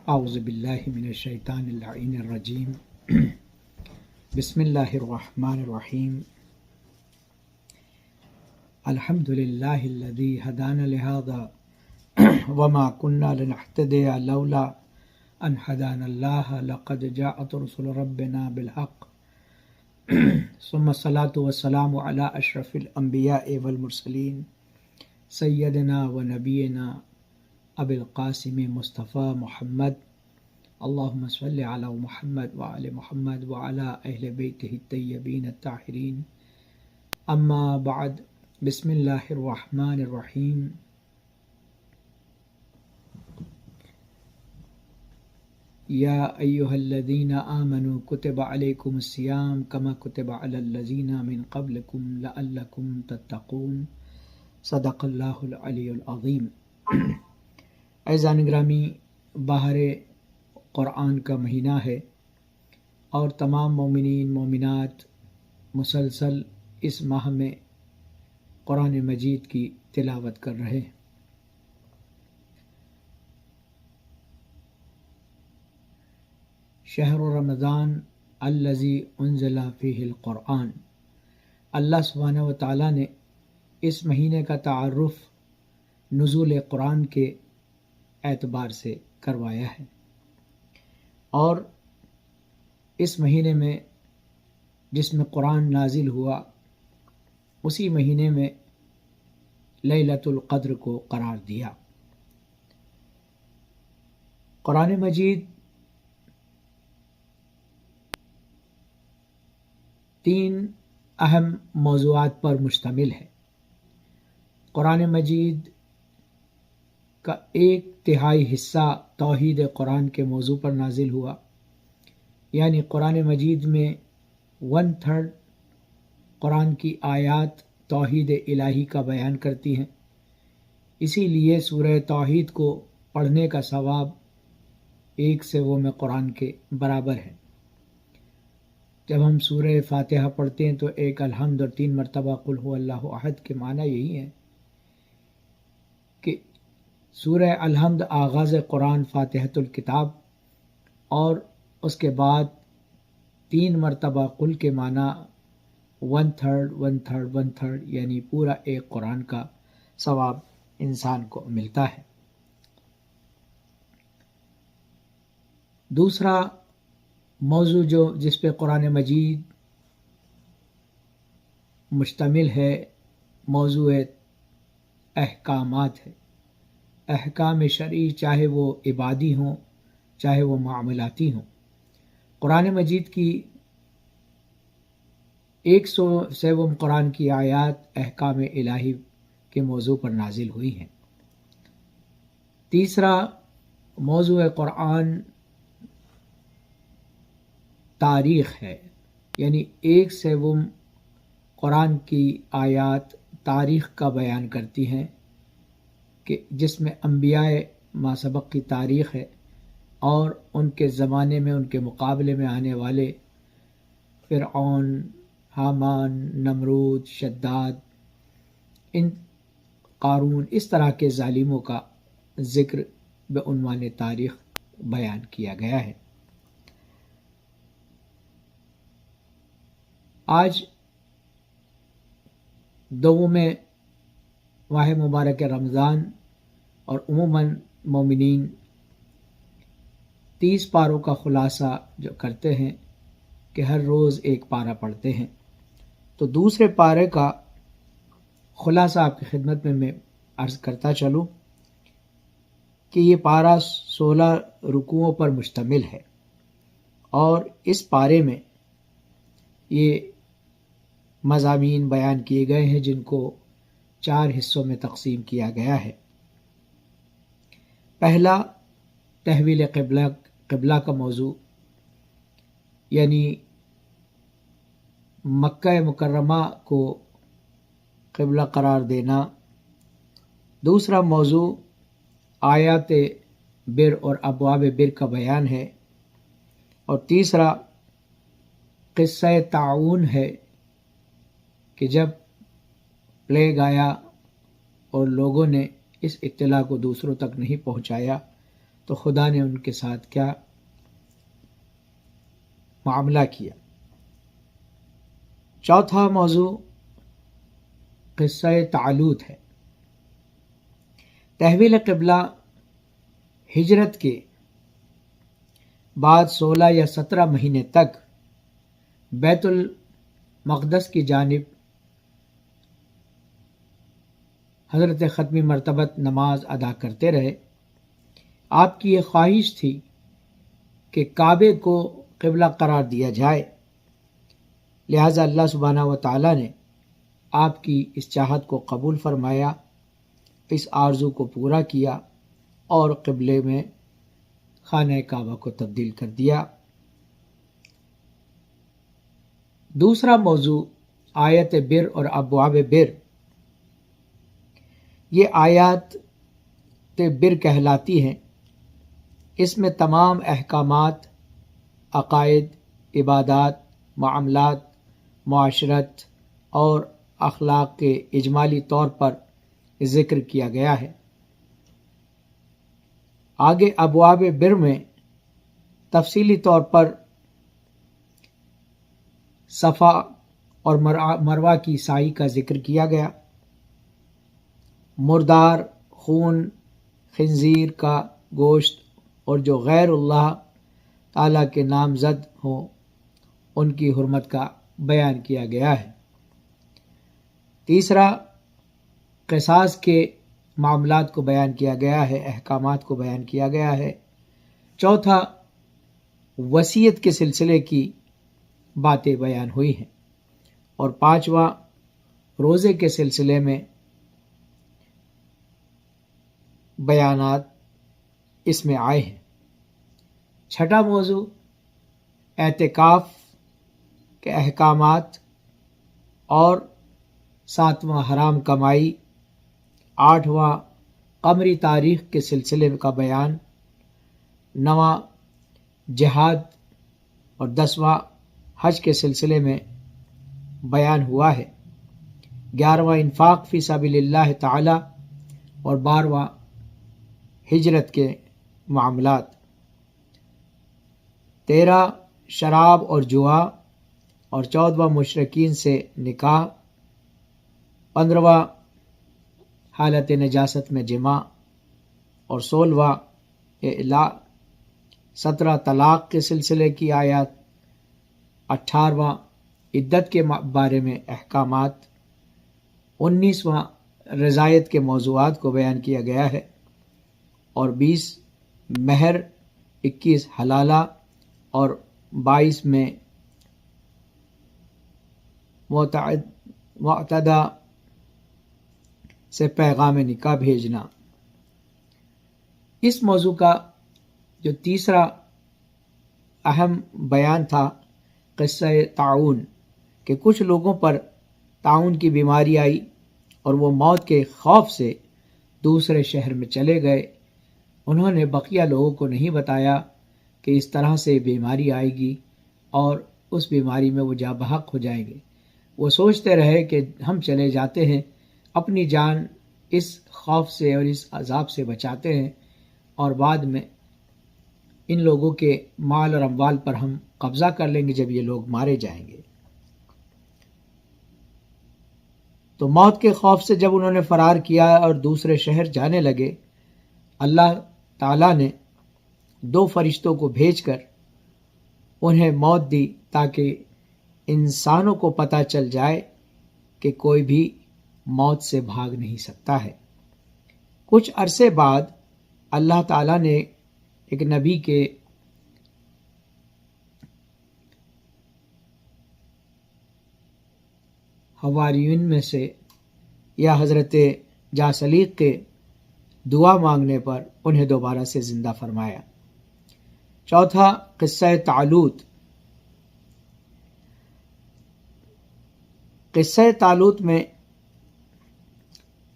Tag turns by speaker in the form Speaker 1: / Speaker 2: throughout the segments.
Speaker 1: اعوذ باللہ من الشیطان اللعین الرجیم بسم اللہ الرحمن الرحیم الحمد للہ الذی ہدانا لہذا وما كنا لنهتدی لولا ان ہدانا اللہ لقد جاءت رسل ربنا بالحق ثم الصلاة والسلام علی اشرف الانبیاء والمرسلین سیدنا و نبینا ابی القاسم مصطفیٰ محمد اللہم صلی علی محمد وعلی محمد وعلی اہل بیتہ الطیبین الطاہرین اما بعد بسم اللہ الرحمن الرحیم یا ایہا الذین آمنوا کتب علیکم الصیام کما کتب علی الذین من قبلکم لعلکم تتقون صدق اللہ العلی العظیم۔ اعزائے گرامی، بہار قرآن کا مہینہ ہے اور تمام مومنین مومنات مسلسل اس ماہ میں قرآن مجید کی تلاوت کر رہے ہیں۔ شہر رمضان الذی انزل فیہ القرآن، اللہ سبحانہ و تعالیٰ نے اس مہینے کا تعارف نزول قرآن کے اعتبار سے کروایا ہے، اور اس مہینے میں جس میں قرآن نازل ہوا اسی مہینے میں لیلۃ القدر کو قرار دیا۔ قرآن مجید تین اہم موضوعات پر مشتمل ہے۔ قرآن مجید کا 1/3 حصہ توحید قرآن کے موضوع پر نازل ہوا، یعنی قرآن مجید میں 1/3 قرآن کی آیات توحید الہی کا بیان کرتی ہیں، اسی لیے سورہ توحید کو پڑھنے کا ثواب 1/7 قرآن کے برابر ہے۔ جب ہم سورہ فاتحہ پڑھتے ہیں تو 1 الحمد اور 3 مرتبہ قل هو اللہ احد کے معنی یہی ہے کہ سورہ الحمد آغاز قرآن فاتحۃ الکتاب، اور اس کے بعد 3 مرتبہ قل کے معنی 1/3 یعنی پورا ایک قرآن کا ثواب انسان کو ملتا ہے۔ دوسرا موضوع جس پہ قرآن مجید مشتمل ہے موضوع احکامات ہے۔ احکام شرعی، چاہے وہ عبادی ہوں چاہے وہ معاملاتی ہوں۔ قرآن مجید کی 107 قرآن کی آیات احکام الہی کے موضوع پر نازل ہوئی ہیں۔ تیسرا موضوع قرآن تاریخ ہے، یعنی 107 قرآن کی آیات تاریخ کا بیان کرتی ہیں، کہ جس میں انبیاء ما سبق کی تاریخ ہے اور ان کے زمانے میں ان کے مقابلے میں آنے والے فرعون، حامان، نمرود، شداد، قارون، اس طرح کے ظالموں کا ذکر بعنوان تاریخ بیان کیا گیا ہے۔ آج دوم ماہ مبارک رمضان، اور عموماً مومنین 30 پاروں کا خلاصہ جو کرتے ہیں کہ ہر روز ایک پارہ پڑھتے ہیں، تو دوسرے پارے کا خلاصہ آپ کی خدمت میں عرض کرتا چلوں کہ یہ پارہ 16 رکوعوں پر مشتمل ہے، اور اس پارے میں یہ مضامین بیان کیے گئے ہیں جن کو 4 حصوں میں تقسیم کیا گیا ہے۔ پہلا تحویل قبلہ کا موضوع، یعنی مکہ مکرمہ کو قبلہ قرار دینا۔ دوسرا موضوع آیات بر اور ابواب بر کا بیان ہے، اور تیسرا قصہ تعاون ہے کہ جب پلیگ آیا اور لوگوں نے اس اطلاع کو دوسروں تک نہیں پہنچایا تو خدا نے ان کے ساتھ کیا معاملہ کیا۔ چوتھا موضوع قصہ طالوت ہے۔ تحویل قبلہ ہجرت کے بعد 16 یا 17 مہینے تک بیت المقدس کی جانب حضرت ختمی مرتبت نماز ادا کرتے رہے۔ آپ کی یہ خواہش تھی کہ کعبے کو قبلہ قرار دیا جائے، لہذا اللہ سبحانہ و تعالی نے آپ کی اس چاہت کو قبول فرمایا، اس آرزو کو پورا کیا اور قبلے میں خانہ کعبہ کو تبدیل کر دیا۔ دوسرا موضوع آیت بر اور ابواب بر۔ یہ آیات بر کہلاتی ہیں۔ اس میں تمام احکامات، عقائد، عبادات، معاملات، معاشرت اور اخلاق کے اجمالی طور پر ذکر کیا گیا ہے۔ آگے ابواب بر میں تفصیلی طور پر صفا اور مروہ کی سعی کا ذکر کیا گیا۔ مردار، خون، خنزیر کا گوشت اور جو غیر اللہ تعالیٰ کے نامزد ہوں ان کی حرمت کا بیان کیا گیا ہے۔ تیسرا، قصاص کے معاملات کو بیان کیا گیا ہے، احکامات کو بیان کیا گیا ہے۔ چوتھا، وصیت کے سلسلے کی باتیں بیان ہوئی ہیں۔ اور پانچواں، روزے کے سلسلے میں بیانات اس میں آئے ہیں۔ چھٹا موضوع اعتکاف کے احکامات اور ساتواں حرام کمائی، آٹھواں قمری تاریخ کے سلسلے کا بیان، نواں جہاد اور 10واں حج کے سلسلے میں بیان ہوا ہے۔ 11واں انفاق فی سبیل اللہ تعالی اور 12واں ہجرت کے معاملات۔ 13 شراب اور جوا اور 14واں مشرکین سے نکاح، 15واں حالت نجاست میں جماع اور 16واں اعلاء، 17 طلاق کے سلسلے کی آیات، 18واں عدت کے بارے میں احکامات، 19واں رضایت کے موضوعات کو بیان کیا گیا ہے اور 20 مہر، 21 حلالہ اور 22 میں معتدہ سے پیغام نکاح بھیجنا۔ اس موضوع کا جو تیسرا اہم بیان تھا قصہ طاعون، کہ کچھ لوگوں پر طاعون کی بیماری آئی اور وہ موت کے خوف سے دوسرے شہر میں چلے گئے۔ انہوں نے بقیہ لوگوں کو نہیں بتایا کہ اس طرح سے بیماری آئے گی اور اس بیماری میں وہ جاں بحق ہو جائیں گے۔ وہ سوچتے رہے کہ ہم چلے جاتے ہیں، اپنی جان اس خوف سے اور اس عذاب سے بچاتے ہیں، اور بعد میں ان لوگوں کے مال اور اموال پر ہم قبضہ کر لیں گے جب یہ لوگ مارے جائیں گے۔ تو موت کے خوف سے جب انہوں نے فرار کیا اور دوسرے شہر جانے لگے، اللہ تعالیٰ نے 2 فرشتوں کو بھیج کر انہیں موت دی تاکہ انسانوں کو پتہ چل جائے کہ کوئی بھی موت سے بھاگ نہیں سکتا ہے۔ کچھ عرصے بعد اللہ تعالیٰ نے ایک نبی کے حواریون میں سے یا حضرت جاسلیق کے دعا مانگنے پر انہیں دوبارہ سے زندہ فرمایا۔ چوتھا قصہ طالوت۔ قصہ طالوت میں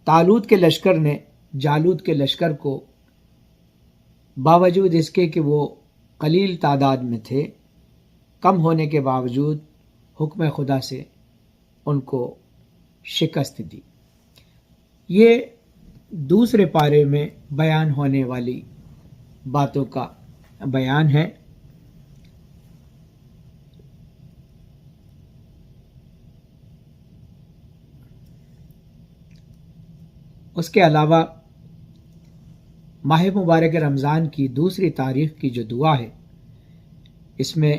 Speaker 1: طالوت کے لشکر نے جالوت کے لشکر کو باوجود اس کے کہ وہ قلیل تعداد میں تھے، کم ہونے کے باوجود حکم خدا سے ان کو شکست دی۔ یہ دوسرے پارے میں بیان ہونے والی باتوں کا بیان ہے۔ اس کے علاوہ ماہ مبارک رمضان کی دوسری تاریخ کی جو دعا ہے، اس میں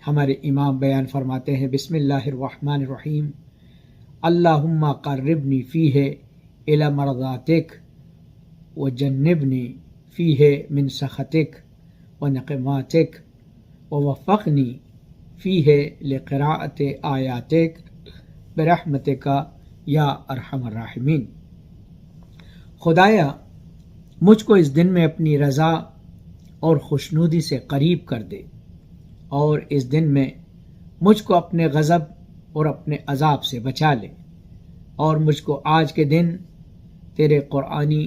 Speaker 1: ہمارے امام بیان فرماتے ہیں، بسم اللہ الرحمن الرحیم، اللہم قربنی فیہ الی مرضاتک وجنبنی فیہ من سخطک ونقماتک ووفقنی فیہ لقراءۃ آیاتک برحمتک یا ارحم الراحمین۔ خدایا مجھ کو اس دن میں اپنی رضا اور خوشنودی سے قریب کر دے، اور اس دن میں مجھ کو اپنے غضب اور اپنے عذاب سے بچا لے، اور مجھ کو آج کے دن تیرے قرآنی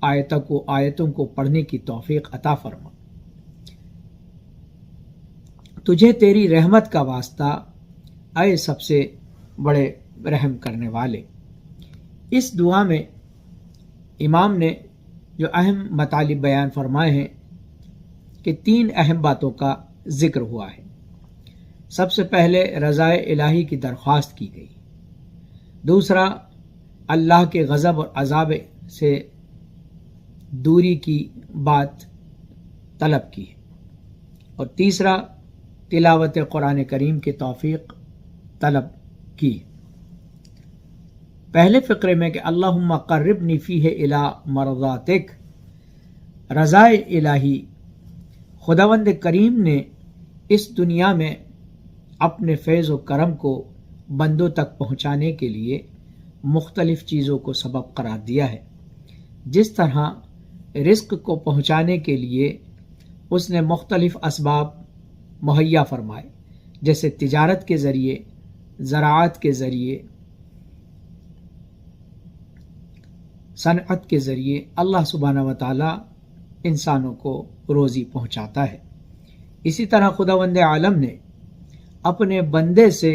Speaker 1: آیتوں کو پڑھنے کی توفیق عطا فرما۔ تجھے تیری رحمت کا واسطہ اے سب سے بڑے رحم کرنے والے۔ اس دعا میں امام نے جو اہم مطالب بیان فرمائے ہیں کہ 3 اہم باتوں کا ذکر ہوا ہے۔ سب سے پہلے رضا الہی کی درخواست کی گئی، دوسرا اللہ کے غضب اور عذاب سے دوری کی بات طلب کی، اور تیسرا تلاوت قرآن کریم کی توفیق طلب کی۔ پہلے فقرے میں کہ اللہم قربنی فیہ الی مرضاتک، رضا الہی خداوند کریم نے اس دنیا میں اپنے فیض و کرم کو بندوں تک پہنچانے کے لیے مختلف چیزوں کو سبب قرار دیا ہے۔ جس طرح رزق کو پہنچانے کے لیے اس نے مختلف اسباب مہیا فرمائے، جیسے تجارت کے ذریعے، زراعت کے ذریعے، صنعت کے ذریعے اللہ سبحانہ و تعالی انسانوں کو روزی پہنچاتا ہے۔ اسی طرح خداوند عالم نے اپنے بندے سے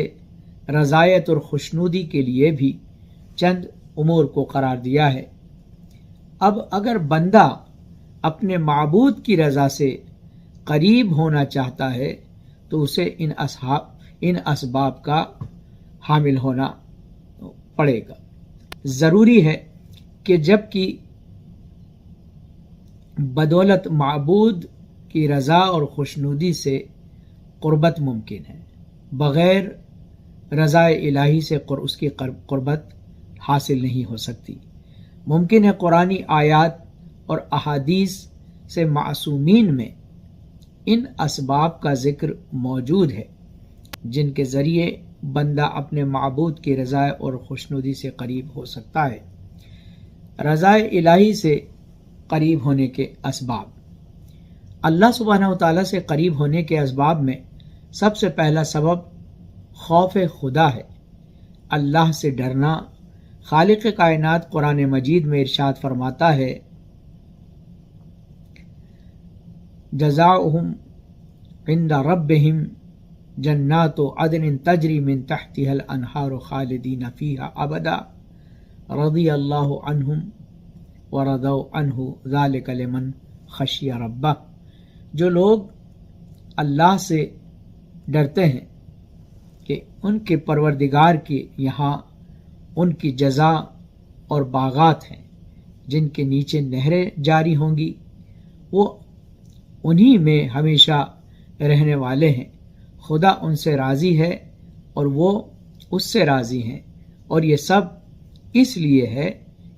Speaker 1: رضایت اور خوشنودی کے لیے بھی چند امور کو قرار دیا ہے۔ اب اگر بندہ اپنے معبود کی رضا سے قریب ہونا چاہتا ہے تو اسے ان اسباب کا حامل ہونا پڑے گا۔ ضروری ہے کہ جب کہ بدولت معبود کی رضا اور خوشنودی سے قربت ممکن ہے، بغیر رضا الہی سے اس کی قربت حاصل نہیں ہو سکتی۔ ممکن ہے قرآنی آیات اور احادیث سے معصومین میں ان اسباب کا ذکر موجود ہے جن کے ذریعے بندہ اپنے معبود کی رضا اور خوشنودی سے قریب ہو سکتا ہے۔ رضا الہی سے قریب ہونے کے اسباب، اللہ سبحانہ و تعالیٰ سے قریب ہونے کے اسباب میں سب سے پہلا سبب خوف خدا ہے، اللہ سے ڈرنا۔ خالق کائنات قرآن مجید میں ارشاد فرماتا ہے، جزاؤہم عند ربہم جنات عدن تجری من تحتها الانہار خالدین فیہا ابدا رضی اللہ عنہم ورضوا عنہ ذالک لمن خشی ربہ۔ جو لوگ اللہ سے ڈرتے ہیں کہ ان کے پروردگار کے یہاں ان کی جزا اور باغات ہیں جن کے نیچے نہریں جاری ہوں گی، وہ انہی میں ہمیشہ رہنے والے ہیں۔ خدا ان سے راضی ہے اور وہ اس سے راضی ہیں، اور یہ سب اس لیے ہے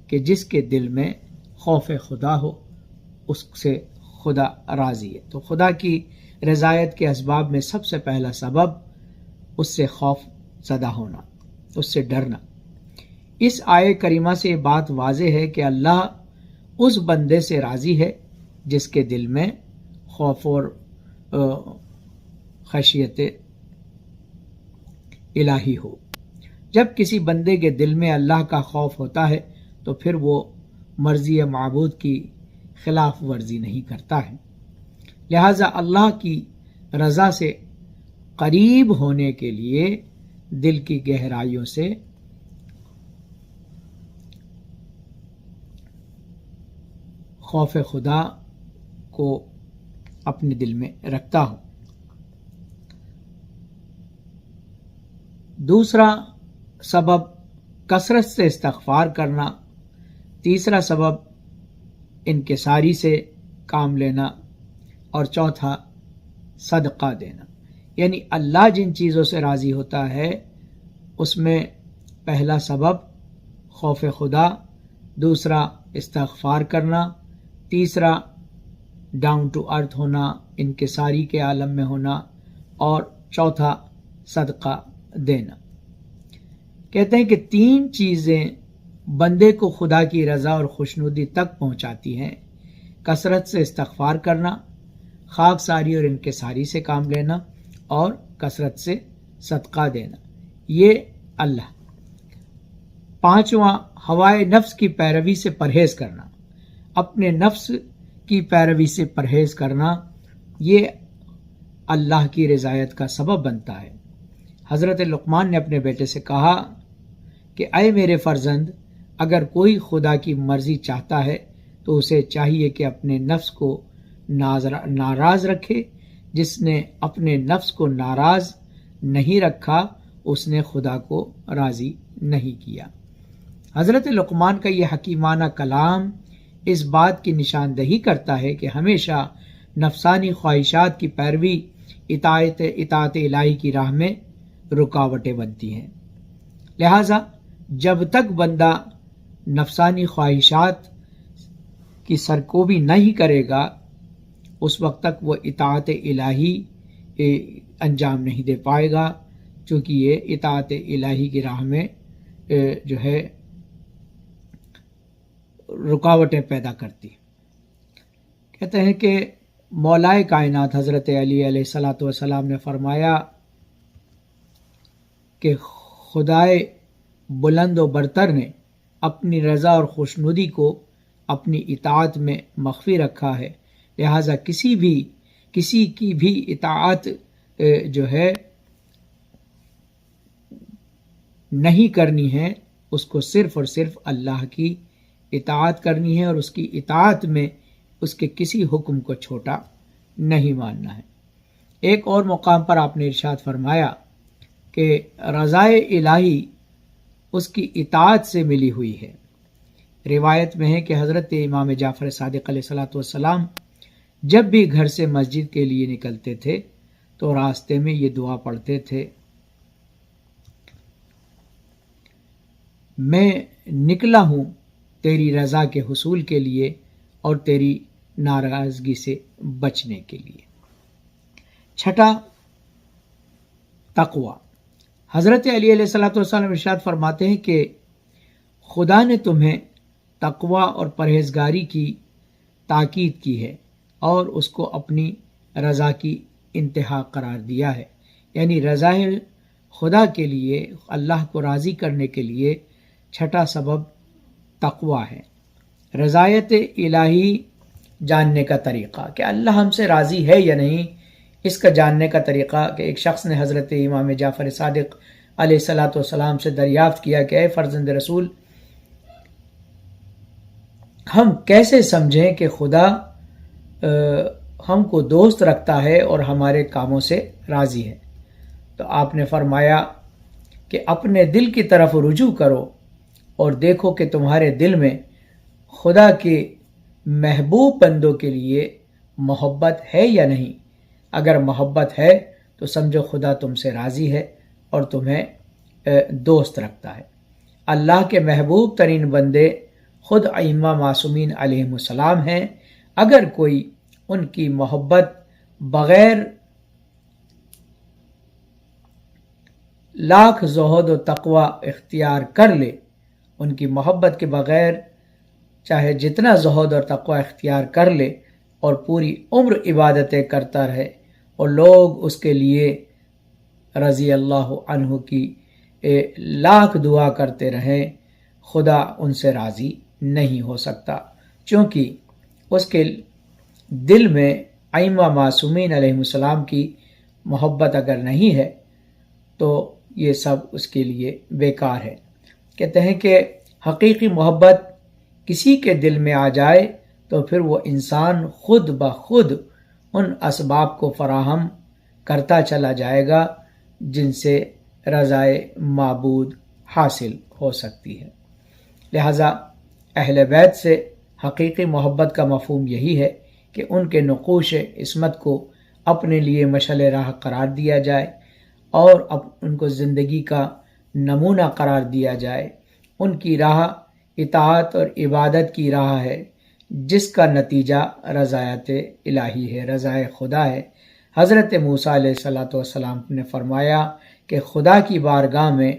Speaker 1: کہ جس کے دل میں خوف خدا ہو اس سے خدا راضی ہے۔ تو خدا کی رضایت کے اسباب میں سب سے پہلا سبب اس سے خوف زدہ ہونا، اس سے ڈرنا۔ اس آیے کریمہ سے یہ بات واضح ہے کہ اللہ اس بندے سے راضی ہے جس کے دل میں خوف اور خشیت الہی ہو۔ جب کسی بندے کے دل میں اللہ کا خوف ہوتا ہے تو پھر وہ مرضی معبود کی خلاف ورزی نہیں کرتا ہے۔ لہذا اللہ کی رضا سے قریب ہونے کے لیے دل کی گہرائیوں سے خوف خدا کو اپنے دل میں رکھتا ہوں۔ دوسرا سبب کثرت سے استغفار کرنا، تیسرا سبب انکساری سے کام لینا، اور چوتھا صدقہ دینا۔ یعنی اللہ جن چیزوں سے راضی ہوتا ہے اس میں پہلا سبب خوف خدا، دوسرا استغفار کرنا، تیسرا ڈاؤن ٹو ارتھ ہونا، انکساری کے عالم میں ہونا، اور چوتھا صدقہ دینا۔ کہتے ہیں کہ 3 چیزیں بندے کو خدا کی رضا اور خوشنودی تک پہنچاتی ہیں: کثرت سے استغفار کرنا، خاکساری اور انکساری سے کام لینا، اور کثرت سے صدقہ دینا۔ یہ اللہ۔ 5واں ہوائے نفس کی پیروی سے پرہیز کرنا، اپنے نفس کی پیروی سے پرہیز کرنا، یہ اللہ کی رضایت کا سبب بنتا ہے۔ حضرت لقمان نے اپنے بیٹے سے کہا کہ اے میرے فرزند، اگر کوئی خدا کی مرضی چاہتا ہے تو اسے چاہیے کہ اپنے نفس کو ناراض رکھے۔ جس نے اپنے نفس کو ناراض نہیں رکھا اس نے خدا کو راضی نہیں کیا۔ حضرت لقمان کا یہ حکیمانہ کلام اس بات کی نشاندہی کرتا ہے کہ ہمیشہ نفسانی خواہشات کی پیروی اطاعت الہی کی راہ میں رکاوٹیں بنتی ہیں۔ لہذا جب تک بندہ نفسانی خواہشات کی سرکوبی نہیں کرے گا اس وقت تک وہ اطاعت الہی انجام نہیں دے پائے گا، چونکہ یہ اطاعت الہی کی راہ میں جو ہے رکاوٹیں پیدا کرتی۔ کہتے ہیں کہ مولائے کائنات حضرت علی علیہ الصلوۃ والسلام نے فرمایا کہ خدائے بلند و برتر نے اپنی رضا اور خوشنودی کو اپنی اطاعت میں مخفی رکھا ہے، لہذا کسی کی بھی اطاعت جو ہے نہیں کرنی ہے، اس کو صرف اور صرف اللہ کی اطاعت کرنی ہے، اور اس کی اطاعت میں اس کے کسی حکم کو چھوٹا نہیں ماننا ہے۔ ایک اور مقام پر آپ نے ارشاد فرمایا کہ رضائے الہی اس کی اطاعت سے ملی ہوئی ہے۔ روایت میں ہے کہ حضرت امام جعفر صادق علیہ الصلوۃ والسلام جب بھی گھر سے مسجد کے لیے نکلتے تھے تو راستے میں یہ دعا پڑھتے تھے: میں نکلا ہوں تیری رضا کے حصول کے لیے اور تیری ناراضگی سے بچنے کے لیے۔ 6، تقوی۔ حضرت علی علیہ الصلوۃ والسلام ارشاد فرماتے ہیں کہ خدا نے تمہیں تقوی اور پرہیزگاری کی تاکید کی ہے اور اس کو اپنی رضا کی انتہا قرار دیا ہے۔ یعنی رضا خدا کے لیے، اللہ کو راضی کرنے کے لیے 6 سبب تقوی ہے۔ رضایت الہی جاننے کا طریقہ کہ اللہ ہم سے راضی ہے یا نہیں، اس کا جاننے کا طریقہ کہ ایک شخص نے حضرت امام جعفر صادق علیہ الصلوۃ والسلام سے دریافت کیا کہ اے فرزند رسول، ہم کیسے سمجھیں کہ خدا ہم کو دوست رکھتا ہے اور ہمارے کاموں سے راضی ہے؟ تو آپ نے فرمایا کہ اپنے دل کی طرف رجوع کرو اور دیکھو کہ تمہارے دل میں خدا کے محبوب بندوں کے لیے محبت ہے یا نہیں۔ اگر محبت ہے تو سمجھو خدا تم سے راضی ہے اور تمہیں دوست رکھتا ہے۔ اللہ کے محبوب ترین بندے خود ائمہ معصومین علیہم السلام ہیں۔ اگر کوئی ان کی محبت بغیر لاکھ زہد و تقوی اختیار کر لے، ان کی محبت کے بغیر چاہے جتنا زہد اور تقوی اختیار کر لے اور پوری عمر عبادتیں کرتا رہے اور لوگ اس کے لیے رضی اللہ عنہ کی لاکھ دعا کرتے رہیں، خدا ان سے راضی نہیں ہو سکتا، چونکہ اس کے دل میں ائمہ معصومین علیہ السلام کی محبت اگر نہیں ہے تو یہ سب اس کے لیے بیکار ہے۔ کہتے ہیں کہ حقیقی محبت کسی کے دل میں آ جائے تو پھر وہ انسان خود بخود ان اسباب کو فراہم کرتا چلا جائے گا جن سے رضائے معبود حاصل ہو سکتی ہے۔ لہذا اہل بیت سے حقیقی محبت کا مفہوم یہی ہے کہ ان کے نقوش عصمت کو اپنے لیے مشعل راہ قرار دیا جائے اور ان کو زندگی کا نمونہ قرار دیا جائے۔ ان کی راہ اطاعت اور عبادت کی راہ ہے جس کا نتیجہ رضایت الہی ہے، رضائے خدا ہے۔ حضرت موسیٰ علیہ السلام نے فرمایا کہ خدا کی بارگاہ میں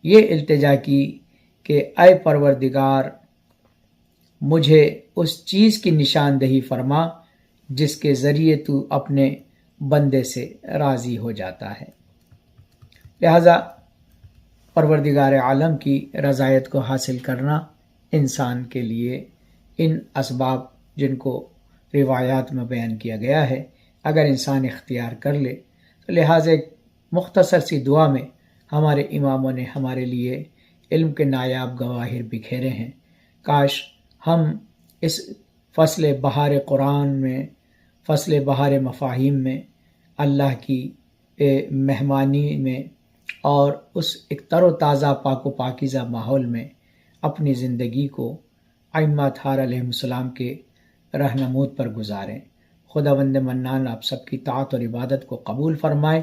Speaker 1: یہ التجا کی کہ اے پروردگار، مجھے اس چیز کی نشاندہی فرما جس کے ذریعے تو اپنے بندے سے راضی ہو جاتا ہے۔ لہذا پروردگار عالم کی رضایت کو حاصل کرنا انسان کے لیے ان اسباب جن کو روایات میں بیان کیا گیا ہے اگر انسان اختیار کر لے تو لہذا ایک مختصر سی دعا میں ہمارے اماموں نے ہمارے لیے علم کے نایاب گواہر بکھیرے ہیں۔ کاش ہم اس فصل بہار قرآن میں، فصل بہار مفاہیم میں، اللہ کی مہمانی میں اور اس ایک تر و تازہ پاک و پاکیزہ ماحول میں اپنی زندگی کو ائمہ اطہار علیہ السلام کے رہنمود پر گزاریں۔ خداوند منان آپ سب کی طاعت اور عبادت کو قبول فرمائے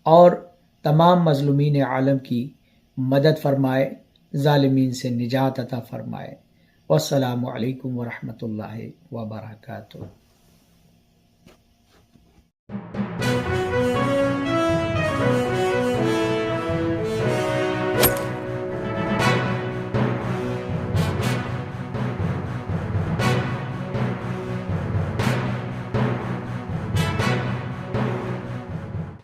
Speaker 1: اور تمام مظلومین عالم کی مدد فرمائے، ظالمین سے نجات عطا فرمائے۔ والسلام علیکم ورحمۃ اللہ وبرکاتہ۔